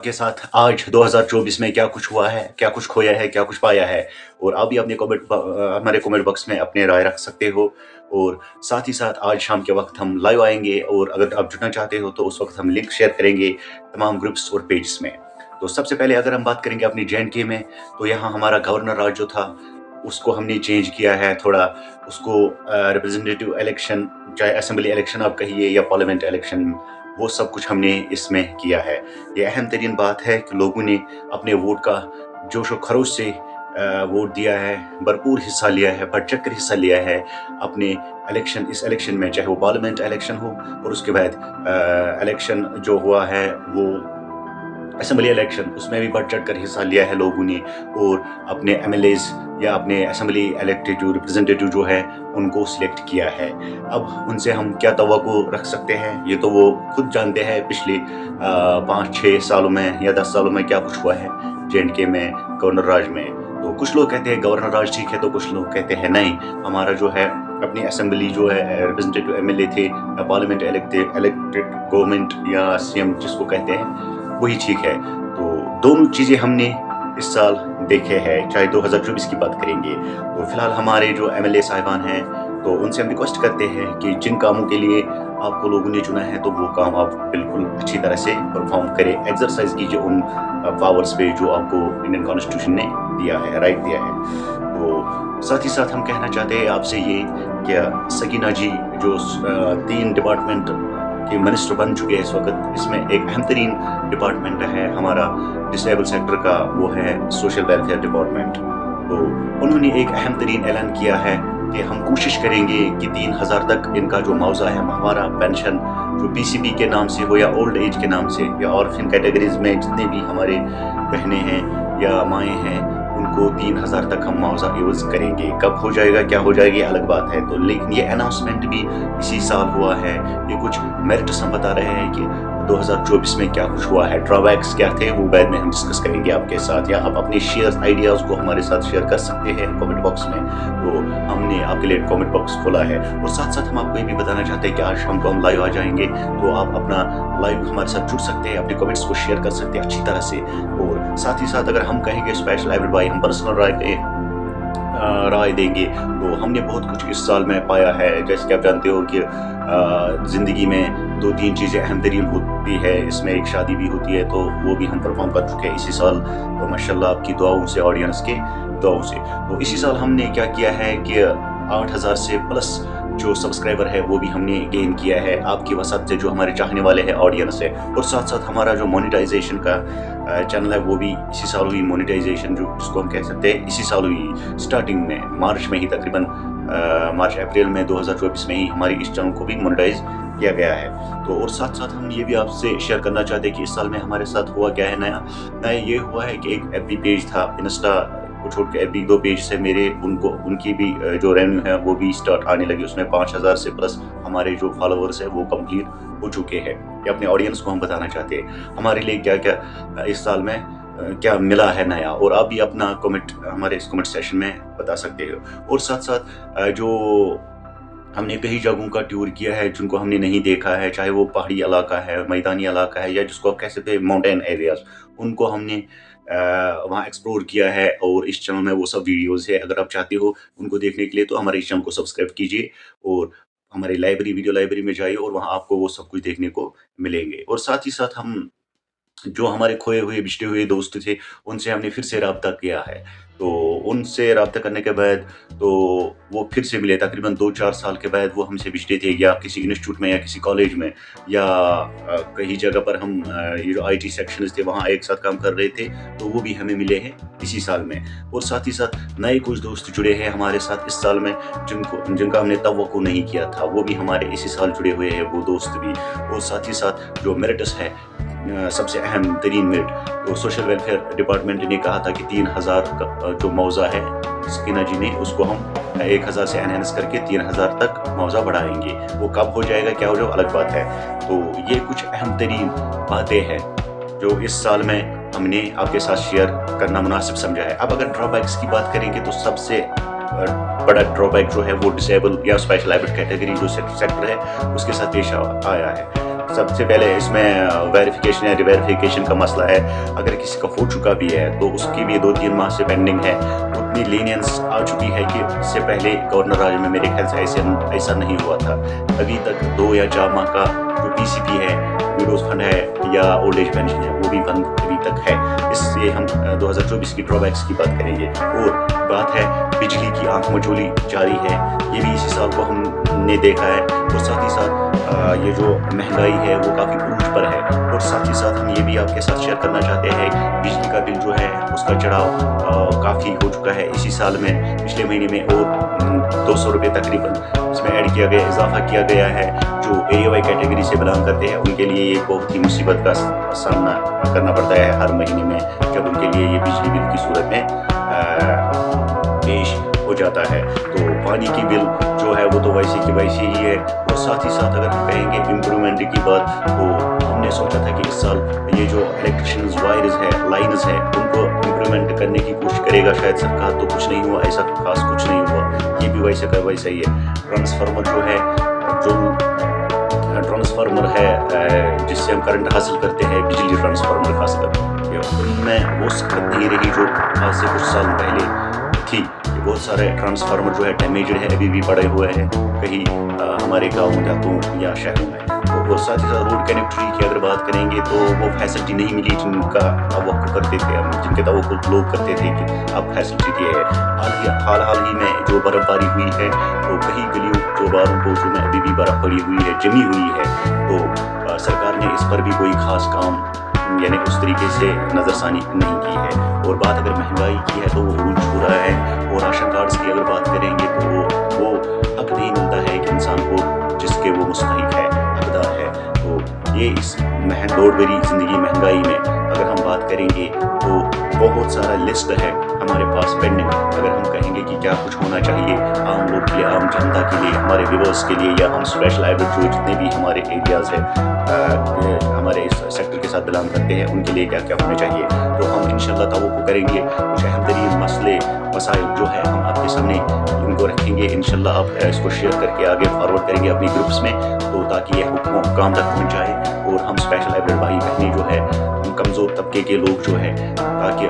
के साथ आज 2024 में क्या कुछ हुआ है, क्या कुछ खोया है, क्या कुछ पाया है, और आप भी अपने हमारे कमेंट बॉक्स में अपने राय रख सकते हो। और साथ ही साथ आज शाम के वक्त हम लाइव आएंगे, और अगर आप जुड़ना चाहते हो तो उस वक्त हम लिंक शेयर करेंगे तमाम ग्रुप्स और पेजेस में। तो सबसे पहले अगर हम बात करेंगे अपनी JNK में, तो यहाँ हमारा गवर्नर राज जो था उसको हमने चेंज किया है थोड़ा। उसको रिप्रेजेंटेटिव इलेक्शन, चाहे असेंबली इलेक्शन आप कहिए या पार्लियामेंट इलेक्शन, वो सब कुछ हमने इसमें किया है। ये अहम तरीन बात है कि लोगों ने अपने वोट का जोश व खरोश से वोट दिया है, भरपूर हिस्सा लिया है, बढ़ चढ़ कर हिस्सा लिया है अपने इस इलेक्शन में, चाहे वो पार्लियामेंट इलेक्शन हो और उसके बाद इलेक्शन जो हुआ है वो असेंबली इलेक्शन, उसमें भी बढ़ चढ़ कर हिस्सा लिया है लोगों ने। और अपने MLAs या अपने असेंबली इलेक्टेड जो रिप्रेजेंटेटिव जो है उनको सिलेक्ट किया है। अब उनसे हम क्या तवक्को रख सकते हैं, ये तो वो खुद जानते हैं पिछले 5-6 सालों में या 10 सालों में क्या कुछ हुआ है JNK में गवर्नर राज में। तो कुछ लोग कहते हैं गवर्नर राज ठीक है, तो कुछ लोग कहते हैं नहीं, हमारा जो है अपनी असेंबली जो है रिप्रेजेंटेटिव MLA थे या पार्लियामेंट इलेक्टेड गवर्नमेंट या CM जिसको कहते हैं वही ठीक है। तो दोनों चीज़ें हमने इस साल देखे हैं, चाहे 2024 की बात करेंगे। तो फिलहाल हमारे जो MLA साहिबान हैं, तो उनसे हम रिक्वेस्ट करते हैं कि जिन कामों के लिए आपको लोगों ने चुना है तो वो काम आप बिल्कुल अच्छी तरह से परफॉर्म करें, एक्सरसाइज कीजिए उन पावर्स पे जो आपको इंडियन कॉन्स्टिट्यूशन ने दिया है, राइट दिया है। तो साथ ही साथ हम कहना चाहते हैं आपसे ये कि सकीना जी जो 3 डिपार्टमेंट के मिनिस्टर बन चुके हैं इस वक्त, इसमें एक अहम तरीन डिपार्टमेंट है हमारा डिसेबल सेक्टर का, वो है सोशल वेलफेयर डिपार्टमेंट। तो उन्होंने एक अहम तरीन ऐलान किया है कि हम कोशिश करेंगे कि 3,000 तक इनका जो मुआवजा है, हमारा पेंशन जो PCB के नाम से हो या ओल्ड एज के नाम से या ऑर्फन कैटेगरीज में जितने भी हमारे बहनें हैं या माएँ हैं, उनको 3,000 तक हम मुआवजा यूज़ करेंगे। कब हो जाएगा, क्या हो जाएगी, अलग बात है। तो लेकिन ये अनाउंसमेंट भी इसी साल हुआ है। ये कुछ मेरिट्स हम बता रहे हैं कि 2024 में क्या कुछ हुआ है, ड्रॉबैक्स क्या थे, वो बाद में हम डिस्कस करेंगे आपके साथ, या आप अपने शेयर्स आइडियाज़ को हमारे साथ शेयर कर सकते हैं कमेंट बॉक्स में। तो हमने आपके लिए कमेंट बॉक्स खोला है, और साथ साथ हम आपको ये भी बताना चाहते हैं कि आज शाम को हम लाइव आ जाएंगे, तो आप अपना लाइव हमारे साथ जुड़ सकते हैं, अपने कमेंट्स को शेयर कर सकते हैं अच्छी तरह से। और साथ ही साथ अगर हम कहेंगे स्पेशल लाइब्रेरी भाई, हम पर्सनल राय देंगे, तो हमने बहुत कुछ इस साल में पाया है। जैसे कि आप जानते हो कि ज़िंदगी में 2-3 चीज़ें अहम तरीन होती है, इसमें एक शादी भी होती है, तो वो भी हम परफॉर्म कर चुके हैं इसी साल। तो माशाल्लाह आपकी दुआओं से, ऑडियंस के दुआओं से। तो इसी साल हमने क्या किया है कि 8,000 से प्लस जो सब्सक्राइबर है वो भी हमने गेन किया है आपकी वसत से, जो हमारे चाहने वाले हैं ऑडियंस है। और साथ साथ हमारा जो मोनेटाइजेशन का चैनल है वो भी इसी साल हुई मोनेटाइजेशन, जो जिसको हम कह सकते हैं इसी साल हुई, स्टार्टिंग में मार्च में ही, तकरीबन मार्च अप्रैल में 2024 में ही हमारी इस चैनल को भी मोनेटाइज किया गया है। तो और साथ साथ हम ये भी आपसे शेयर करना चाहते हैं कि इस साल में हमारे साथ हुआ क्या है नया ये हुआ है कि एक FB पेज था, इंस्टा को छोड़ के FB 2 पेज से मेरे उनकी भी जो रेवेन्यू है वो भी स्टार्ट आने लगी। उसमें 5,000 से प्लस हमारे जो फॉलोअर्स है वो कंप्लीट हो चुके हैं। ये अपने ऑडियंस को हम बताना चाहते हैं हमारे लिए क्या क्या इस साल में क्या मिला है नया, और आप भी अपना कमेंट हमारे इस कमेंट सेशन में बता सकते हो। और साथ साथ जो हमने कई जगहों का टूर किया है जिनको हमने नहीं देखा है, चाहे वो पहाड़ी इलाका है, मैदानी इलाका है, या जिसको आप कह सकते हैं माउंटेन एरियाज, उनको हमने वहाँ एक्सप्लोर किया है। और इस चैनल में वो सब वीडियोज़ है, अगर आप चाहते हो उनको देखने के लिए तो हमारे इस चैनल को सब्सक्राइब कीजिए और हमारे वीडियो लाइब्रेरी में जाइए, और वहाँ आपको वो सब कुछ देखने को मिलेंगे। और साथ ही साथ हम जो हमारे खोए हुए बिछड़े हुए दोस्त थे उनसे हमने फिर से रब्ता किया है। तो उनसे रब्ता करने के बाद तो वो फिर से मिले, तकरीबन 2-4 साल के बाद वो हमसे बिछड़े थे, या किसी इंस्टीट्यूट में या किसी कॉलेज में, या कहीं जगह पर हम ये जो IT सेक्शंस थे वहाँ एक साथ काम कर रहे थे, तो वो भी हमें मिले हैं इसी साल में। और साथ ही साथ नए कुछ दोस्त जुड़े हैं हमारे साथ इस साल में, जिनका हमने तवक्को नहीं किया था, वो भी हमारे इसी साल जुड़े हुए हैं वो दोस्त भी। और साथ ही साथ जो मेरिट्स है, सबसे अहम तरीन मेरिट, तो सोशल वेलफेयर डिपार्टमेंट ने कहा था कि 3,000 का जो मुआवजा है सकीना जी ने, उसको हम 1,000 से एनहेंस करके 3,000 तक मुआवजा बढ़ाएंगे। वो कब हो जाएगा, क्या हो जाएगा, अलग बात है। तो ये कुछ अहम तरीन बातें हैं जो इस साल में हमने आपके साथ शेयर करना मुनासिब समझा है। अब अगर ड्रॉबैक्स की बात करेंगे तो सबसे बड़ा ड्रॉबैक जो है वो डिसेबल या स्पेशल एबल्ड कैटेगरी जो सेक्टर है उसके साथ पेश आया है। سب سے پہلے اس میں ویریفیکیشن یا ریویریفیکیشن کا مسئلہ ہے. اگر کسی کا ہو چکا بھی ہے تو اس کی بھی 2-3 ماہ سے پینڈنگ ہے. اتنی لینینس آ چکی ہے کہ اس سے پہلے گورنر راج میں میرے خیال سے ایسا نہیں ہوا تھا. ابھی تک 2 یا 4 ماہ کا جو پی سی پی ہے, وڈوز فنڈ ہے یا اولڈ ایج پینشن ہے, وہ بھی بند ابھی تک ہے. اس سے ہم 2024 کی ڈرا بیکس کی بات کریں گے. اور بات ہے بجلی کی آنکھ مچولی جاری ہے, یہ بھی اسی سال کو ہم نے دیکھا ہے. اور ساتھ ہی ساتھ یہ جو مہنگائی ہے وہ کافی عروج پر ہے. اور ساتھ ہی ساتھ ہم یہ بھی آپ کے ساتھ شیئر کرنا چاہتے ہیں, بجلی کا بل جو ہے اس کا چڑھاؤ کافی ہو چکا ہے اسی سال میں, پچھلے مہینے میں, اور 200 روپے تقریباً اس میں ایڈ کیا گیا, اضافہ کیا گیا ہے. جو اے وائی کیٹیگری سے بلانگ کرتے ہیں ان کے لیے یہ بہت ہی مصیبت کا سامنا کرنا پڑتا ہے ہر مہینے میں, جب ان کے لیے یہ بجلی بل کی صورت میں پیش ہو جاتا ہے. تو پانی کی بل جو ہے وہ تو ویسے کی ویسے ہی ہے. اور ساتھ ہی ساتھ اگر ہم کہیں گے امپرومنٹ کی بات, تو ہم نے سوچا تھا کہ اس سال یہ جو الیکٹریشنز وائرز ہے, لائنز ہے, ان کو امپرومنٹ کرنے کی کوشش کرے گا شاید سرکار, تو کچھ نہیں ہوا, ایسا خاص کچھ نہیں ہوا. یہ بھی ویسے کا ویسا ہی ہے. ٹرانسفارمر جو ہے, جو ٹرانسفارمر ہے جس سے ہم کرنٹ حاصل کرتے ہیں, بجلی ٹرانسفارمر خاص کر, ان میں وہ سخت نہیں رہی جو آج سے کچھ سال پہلے تھی. بہت سارے ٹرانسفارمر جو ہے ڈیمیجڈ ہے, ابھی بھی پڑے ہوئے ہیں کہیں ہمارے گاؤں دیہاتوں یا شہروں میں. اور ساتھ ہی ساتھ روڈ کنیکٹری کی اگر بات کریں گے تو وہ فیسلٹی نہیں ملی جن کا توقع کرتے تھے ہم, جن کے توقع لوگ کرتے تھے کہ اب فیسلٹی دی ہے. حال ہی میں جو برف باری ہوئی ہے, تو کئی گلیوں چوباروں کوچوں میں ابھی بھی برف پڑی ہوئی ہے, جمی ہوئی ہے. تو سرکار نے اس پر بھی کوئی خاص کام یعنی اس طریقے سے نظر ثانی نہیں کی ہے. اور بات اگر مہنگائی کی ہے تو وہ عروج ہو رہا ہے. اور راشن کارڈز کی اگر بات کریں گے تو وہ حق نہیں ملتا ہے کہ انسان کو جس کے وہ مستحق ہے, حقدار ہے. تو یہ اس دوڑ بھری زندگی مہنگائی میں اگر ہم بات کریں گے تو بہت سارا لسٹ ہے ہمارے پاس پینڈنگ. اگر ہم کہیں گے کہ کیا کچھ ہونا چاہیے عام لوگ کے لیے, عام جنتا کے لیے, ہمارے ویورز کے لیے, یا ہم اسپیشل ایبلڈ جو جتنے بھی ہمارے ایریاز ہیں ہمارے اس سیکٹر کے ساتھ بلانگ کرتے ہیں, ان کے لیے کیا کیا ہونا چاہیے, تو ہم انشاءاللہ توقع کریں گے. کچھ اہم ترین مسائل جو ہے ہم آپ کے سامنے ان کو رکھیں گے. انشاءاللہ آپ اس کو شیئر کر کے آگے فارورڈ کریں گے اپنی گروپس میں, تو تاکہ یہ حکام تک پہنچ جائے. اور ہم اسپیشل ایبلڈ بھائی بہنیں جو ہے, ہم کمزور طبقے کے لوگ جو ہیں, تاکہ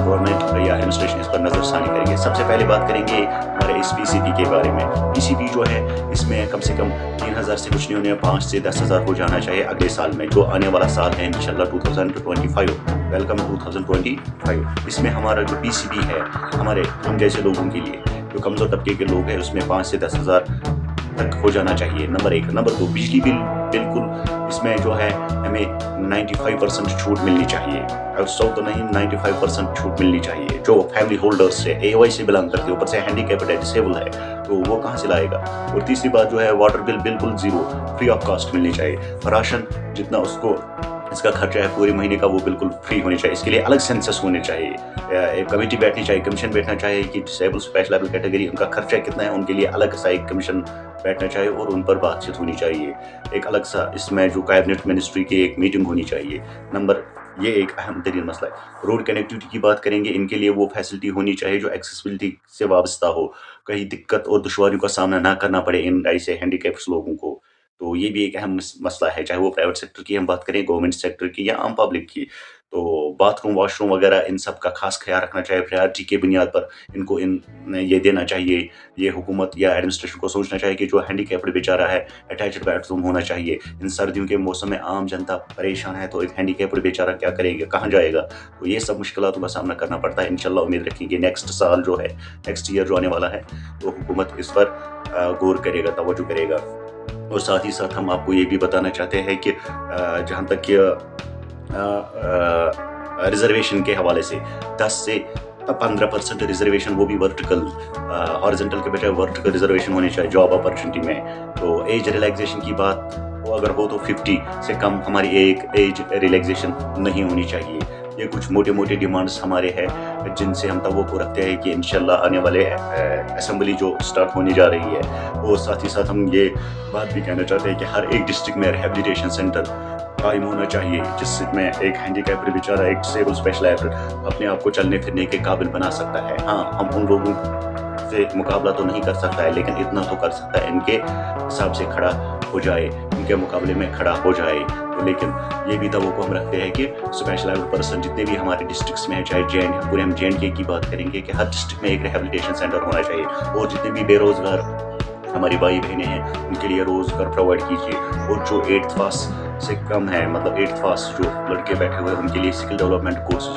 گورنمنٹ یا ایڈمنسٹریشن اس پر نظر ثانی کریں گے. سب سے پہلے بات کریں گے ہمارے اس پی سی پی کے بارے میں. پی سی پی جو ہے اس میں کم سے کم 3,000 سے کچھ نہیں ہونے, 5 سے 10,000 ہو جانا چاہیے اگلے سال میں, جو آنے والا سال ہے انشاءاللہ 2025. ویلکم 2025. اس میں ہمارا جو پی سی پی ہے ہم جیسے لوگوں کے لیے, جو کمزور طبقے کے لوگ ہیں, اس میں 5 سے 10,000 تک ہو جانا چاہیے. نمبر 1. نمبر 2, بجلی بل بالکل اس میں جو ہے ہمیں 95% چھوٹ ملنی چاہیے. 100 تو نہیں, 95% چھوٹ ملنی چاہیے. جو فیملی ہولڈرز سے اے وائی سے بلانگ کرتے ہیں, اوپر سے ہینڈی کیپڈ ہے, ڈسیبل ہے, تو وہ کہاں سے لائے گا. اور تیسری بات جو ہے واٹر بل بالکل زیرو, فری آف کاسٹ ملنی چاہیے. راشن جتنا اس کا خرچہ ہے پورے مہینے کا, وہ بالکل فری ہونی چاہیے. اس کے لیے الگ سینسس ہونے چاہیے, ایک کمیٹی بیٹھنی چاہیے, کمیشن بیٹھنا چاہیے کہ disable special able category in کا خرچہ کتنا ہے, ان کے لیے الگ سا ایک کمیشن بیٹھنا چاہیے اور ان پر بات چیت ہونی چاہیے. ایک الگ سا اس میں جو کیبنٹ منسٹری کی ایک میٹنگ ہونی چاہیے. یہ ایک اہم ترین مسئلہ ہے. روڈ کنیکٹیوٹی کی بات کریں گے, ان کے لیے وہ فیسلٹی ہونی چاہیے جو ایکسیسبلٹی سے وابستہ ہو, کہیں دقت اور دشواریوں کا سامنا نہ کرنا پڑے ان ایسے ہینڈیکیپس لوگوں کو. تو یہ بھی ایک اہم مسئلہ ہے, چاہے وہ پرائیویٹ سیکٹر کی ہم بات کریں, گورنمنٹ سیکٹر کی, یا عام پبلک کی. تو باتھ روم, واش روم وغیرہ ان سب کا خاص خیال رکھنا چاہیے. پرائرٹی کے بنیاد پر ان کو یہ دینا چاہیے. یہ حکومت یا ایڈمنسٹریشن کو سوچنا چاہیے کہ جو ہینڈی کیپڈ بیچارہ ہے, اٹیچڈ بیڈ روم ہونا چاہیے. ان سردیوں کے موسم میں عام جنتا پریشان ہے, تو ایک ہینڈی کیپڈ بیچارہ کیا کرے گا, کہاں جائے گا. تو یہ سب مشکلاتوں کا سامنا کرنا پڑتا ہے. انشاءاللہ امید رکھیں گے نیکسٹ سال جو ہے, نیکسٹ ایئر جو آنے والا ہے, تو حکومت اس پر غور کرے گا, توجہ کرے گا. اور ساتھ ہی ساتھ ہم آپ کو یہ بھی بتانا چاہتے ہیں کہ جہاں تک کہ ریزرویشن کے حوالے سے 10 سے 15% ریزرویشن, وہ بھی ورٹیکل, ہارزنٹل کے بجائے ورٹیکل ریزرویشن ہونی چاہیے جاب اپرچونٹی میں. تو ایج ریلیکسیشن کی بات اگر ہو تو 50 سے کم ہماری ایج ریلیکسیشن نہیں ہونی چاہیے. یہ کچھ موٹے ڈیمانڈز ہمارے ہیں جن سے ہم توقع رکھتے ہیں کہ انشاءاللہ آنے والے اسمبلی جو سٹارٹ ہونے جا رہی ہے. اور ساتھ ہی ساتھ ہم یہ بات بھی کہنا چاہتے ہیں کہ ہر ایک ڈسٹرکٹ میں ریہیبلیٹیشن سینٹر قائم ہونا چاہیے, جس میں ایک ہینڈی کیپڈ بیچارہ, ایک ڈسیبل اسپیشل ایبلڈ اپنے آپ کو چلنے پھرنے کے قابل بنا سکتا ہے. ہاں, ہم ان لوگوں سے مقابلہ تو نہیں کر سکتا ہے, لیکن اتنا تو کر سکتا ہے ان کے حساب سے کھڑا ہو جائے. उनके मुकाबले में खड़ा हो जाए। तो लेकिन ये भी तवक्को हम रखते हैं कि स्पेशल एबल्ड पर्सन जितने भी हमारे डिस्ट्रिक्ट्स में हैं, चाहे पूरे हम JNK की बात करेंगे कि हर डिस्ट्रिक्ट में एक रिहेबिलिटेशन सेंटर होना चाहिए, और जितने भी बेरोज़गार हमारी भाई बहनें हैं उनके लिए रोज़गार प्रोवाइड कीजिए। और जो 8th पास से कम है, मतलब 8th पास जो लड़के बैठे हुए हैं, उनके लिए स्किल डेवलपमेंट कोर्स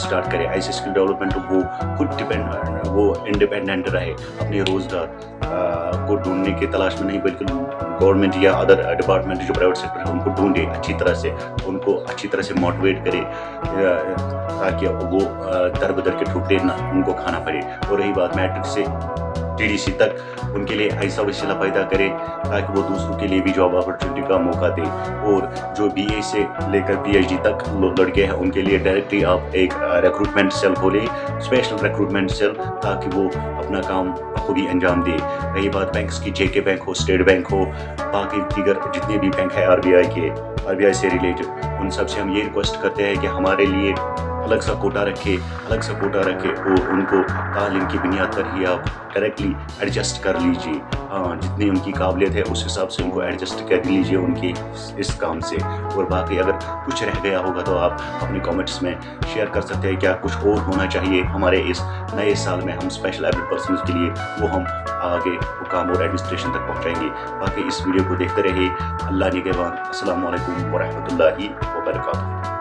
स्टार्ट करें। ऐसे स्किल डेवलपमेंट वो खुद वो इंडिपेंडेंट रहे, अपने रोज़गार को ढूंढने की तलाश में नहीं, बल्कि गवर्नमेंट या अदर डिपार्टमेंट जो प्राइवेट सेक्टर है उनको ढूंढे अच्छी तरह से, उनको अच्छी तरह से मोटिवेट करे, ताकि वो दर बदर के ठुकरे ना उनको खाना पड़े। और रही बात मैट्रिक से TDC तक, उनके लिए ऐसा वसीला पैदा करे ताकि वो दूसरों के लिए भी जॉब अपॉर्चुनिटी का मौका दे। और जो BA से लेकर PhD तक लड़के हैं उनके लिए डायरेक्टली आप एक रिक्रूटमेंट सेल खोलें, स्पेशल रिक्रूटमेंट सेल, ताकि वो अपना काम बखूबी अंजाम दे। रही बात बैंक्स की, JK बैंक हो, स्टेट बैंक हो, बाकी दीगर जितने भी बैंक है RBI से रिलेटेड, उन सब से हम ये रिक्वेस्ट करते हैं कि हमारे लिए अलग सा कोटा रखे और उनको तालीम की बुनियाद पर ही आप डायरेक्टली एडजस्ट कर लीजिए। जितनी उनकी काबिलियत है उस हिसाब से उनको एडजस्ट कर लीजिए उनकी इस काम से। और बाकी अगर कुछ रह गया होगा तो आप अपने कमेंट्स में शेयर कर सकते हैं, क्या कुछ और होना चाहिए हमारे इस नए साल में हम स्पेशल एबल्ड पर्सन्स के लिए, वो हम आगे हुकाम और एडमिनिस्ट्रेशन तक पहुँचाएंगे। बाकी इस वीडियो को देखते रहिए। अल्लाह निगहबान। अस्सलामु अलैकुम व रहमतुल्लाहि व बरकातुहू।